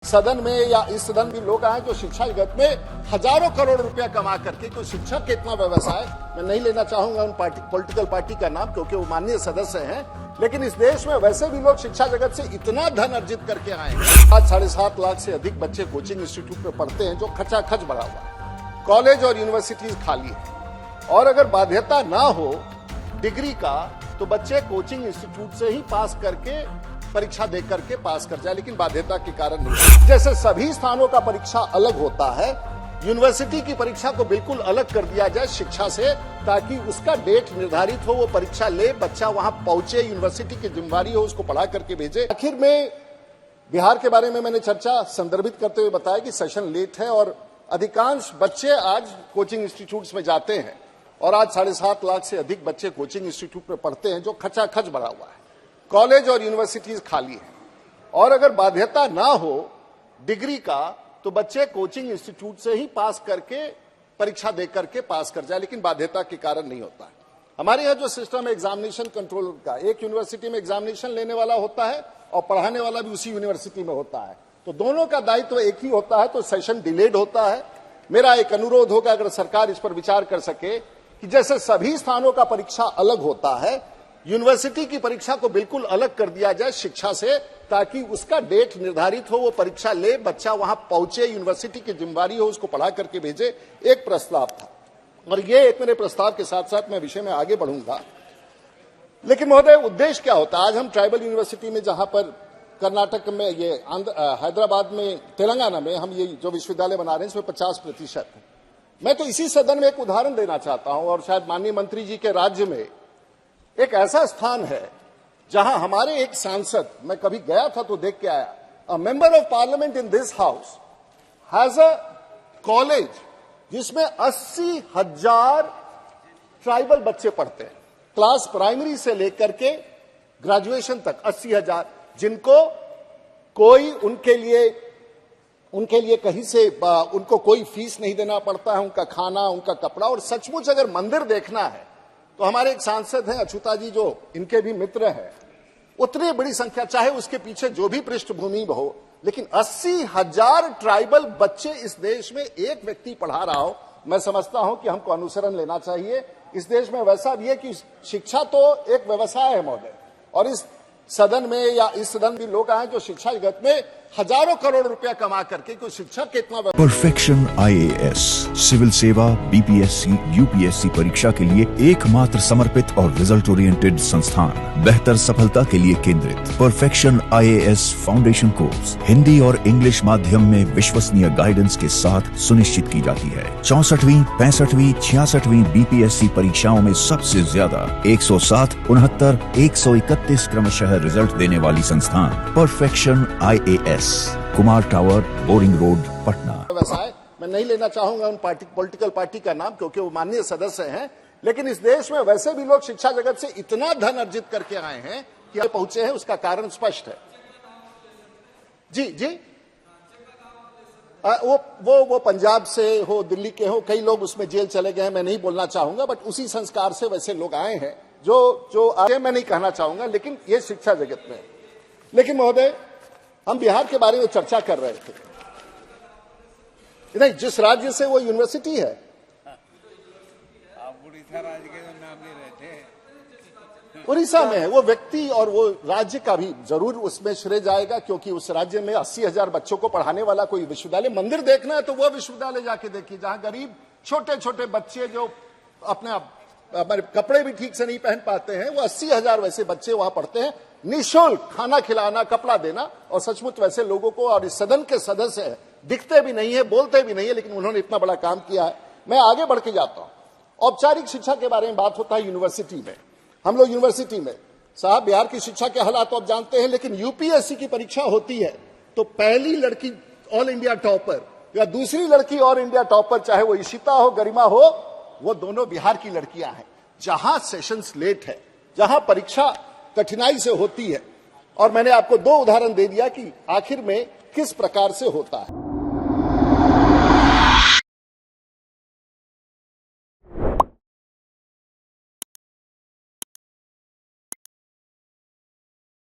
सदन में या इस सदन में लोग आए जो शिक्षा जगत में हजारों करोड़ रुपया कमा करके कोई शिक्षक के इतना व्यवसाय, मैं नहीं लेना चाहूंगा उन पॉलिटिकल पार्टी का नाम क्योंकि वो माननीय सदस्य हैं, लेकिन इस देश में वैसे भी लोग शिक्षा जगत से इतना धन अर्जित करके आए हैं। आज 7.5 लाख से अधिक बच्चे कोचिंग इंस्टीट्यूट में पढ़ते हैं जो खचाखच बढ़ा हुआ है। कॉलेज और यूनिवर्सिटीज खाली है और अगर बाध्यता ना हो डिग्री का तो बच्चे कोचिंग इंस्टीट्यूट से ही पास करके परीक्षा दे करके पास कर जाए, लेकिन बाध्यता के कारण नहीं। जैसे सभी स्थानों का परीक्षा अलग होता है, यूनिवर्सिटी की परीक्षा को बिल्कुल अलग कर दिया जाए शिक्षा से, ताकि उसका डेट निर्धारित हो, वो परीक्षा ले, बच्चा वहां पहुंचे, यूनिवर्सिटी की जिम्मेदारी हो उसको पढ़ा करके भेजे। आखिर में बिहार के बारे में मैंने चर्चा संदर्भित करते हुए बताया कि सेशन लेट है और अधिकांश बच्चे आज कोचिंग इंस्टीट्यूट में जाते हैं और आज 7.5 लाख से अधिक बच्चे कोचिंग इंस्टीट्यूट में पढ़ते हैं जो खचाखच बढ़ा हुआ है। कॉलेज और यूनिवर्सिटीज खाली है और अगर बाध्यता ना हो डिग्री का तो बच्चे कोचिंग इंस्टीट्यूट से ही पास करके परीक्षा दे करके पास कर जाए, लेकिन बाध्यता के कारण नहीं होता है। हमारे यहाँ जो सिस्टम है एग्जामिनेशन कंट्रोल का, एक यूनिवर्सिटी में एग्जामिनेशन लेने वाला होता है और पढ़ाने वाला भी उसी यूनिवर्सिटी में होता है, तो दोनों का दायित्व एक ही होता है, तो सेशन डिलेड होता है। मेरा एक अनुरोध होगा अगर सरकार इस पर विचार कर सके कि जैसे सभी स्थानों का परीक्षा अलग होता है, यूनिवर्सिटी की परीक्षा को बिल्कुल अलग कर दिया जाए शिक्षा से, ताकि उसका डेट निर्धारित हो, वो परीक्षा ले, बच्चा वहां पहुंचे, यूनिवर्सिटी की जिम्मेदारी हो उसको पढ़ा करके भेजे। एक प्रस्ताव था और ये एक मेरे प्रस्ताव के साथ साथ मैं विषय में आगे बढ़ूंगा। लेकिन महोदय उद्देश्य क्या होता है? आज हम ट्राइबल यूनिवर्सिटी में, जहां पर कर्नाटक में, ये हैदराबाद में, तेलंगाना में हम ये जो विश्वविद्यालय बना रहे हैं इसमें 50% है। मैं तो इसी सदन में एक उदाहरण देना चाहता हूं और शायद माननीय मंत्री जी के राज्य में एक ऐसा स्थान है जहां हमारे एक सांसद, मैं कभी गया था तो देख के आया, a member of parliament in this house has a college जिसमें 80,000 ट्राइबल बच्चे पढ़ते हैं, क्लास प्राइमरी से लेकर के ग्रेजुएशन तक 80,000, जिनको कोई उनके लिए कहीं से उनको कोई फीस नहीं देना पड़ता है, उनका खाना, उनका कपड़ा। और सचमुच अगर मंदिर देखना है तो हमारे एक सांसद हैं अछूता जी जो इनके भी मित्र हैं, उतनी बड़ी संख्या, चाहे उसके पीछे जो भी पृष्ठभूमि हो, लेकिन 80,000 ट्राइबल बच्चे इस देश में एक व्यक्ति पढ़ा रहा हो, मैं समझता हूं कि हमको अनुसरण लेना चाहिए। इस देश में वैसा भी है कि शिक्षा तो एक व्यवसाय है महोदय, और इस सदन में या इस सदन में लोग आए जो शिक्षा जगत में हजारों करोड़ रुपया कमा करके कोई शिक्षक के इतना। परफेक्शन IAS सिविल सेवा, BPSC, UPSC परीक्षा के लिए एकमात्र समर्पित और रिजल्ट ओरिएंटेड संस्थान, बेहतर सफलता के लिए केंद्रित। Perfection IAS foundation course Hindi और इंग्लिश माध्यम में विश्वसनीय गाइडेंस के साथ सुनिश्चित की जाती है। 64वीं, 65वीं, 66वीं BPSC परीक्षाओं में सबसे ज्यादा 107, 69, 131 क्रमशः रिजल्ट देने वाली संस्थान perfection IAS, Kumar tower, boring road, Patna. व्यवसाय, मैं नहीं लेना चाहूंगा उन पॉलिटिकल पार्टी का नाम क्योंकि वो माननीय सदस्य हैं, लेकिन इस देश में वैसे भी लोग शिक्षा जगत से इतना धन अर्जित करके आए हैं कि पहुंचे हैं, उसका कारण स्पष्ट है। जी वो पंजाब से हो, दिल्ली के हो, कई लोग उसमें जेल चले गए हैं, मैं नहीं बोलना चाहूंगा, बट उसी संस्कार से वैसे लोग आए हैं जो आगे मैं नहीं कहना चाहूंगा, लेकिन ये शिक्षा जगत में। लेकिन महोदय हम बिहार के बारे में चर्चा कर रहे थे, नहीं, जिस राज्य से वो यूनिवर्सिटी है, आप उड़ीसा राज्य के नाम ले रहे थे। उड़ीसा में है वो व्यक्ति, और वो राज्य का भी जरूर उसमें श्रेय जाएगा क्योंकि उस राज्य में 80,000 बच्चों को पढ़ाने वाला कोई विश्वविद्यालय। मंदिर देखना है तो वो विश्वविद्यालय जाके देखिए जहां गरीब छोटे छोटे बच्चे जो अपने कपड़े भी ठीक से नहीं पहन पाते हैं, वो 80,000 वैसे बच्चे वहां पढ़ते हैं, निःशुल्क खाना खिलाना, कपड़ा देना। और सचमुच वैसे लोगों को, और इस सदन के सदस्य हैं, दिखते भी नहीं है, बोलते भी नहीं है, लेकिन उन्होंने इतना बड़ा काम किया है। मैं आगे बढ़ के जाता हूं। औपचारिक शिक्षा के बारे में बात होता है यूनिवर्सिटी में, हम लोग यूनिवर्सिटी में, साहब बिहार की शिक्षा के हालात तो आप जानते हैं, लेकिन UPSC की परीक्षा होती है तो पहली लड़की ऑल इंडिया टॉपर या दूसरी लड़की ऑल इंडिया टॉपर, चाहे वो इशिता हो, गरिमा हो, वो दोनों बिहार की लड़कियां हैं। जहां सेशंस लेट है, जहां परीक्षा कठिनाई से होती है, और मैंने आपको 2 उदाहरण दे दिया कि आखिर में किस प्रकार से होता है।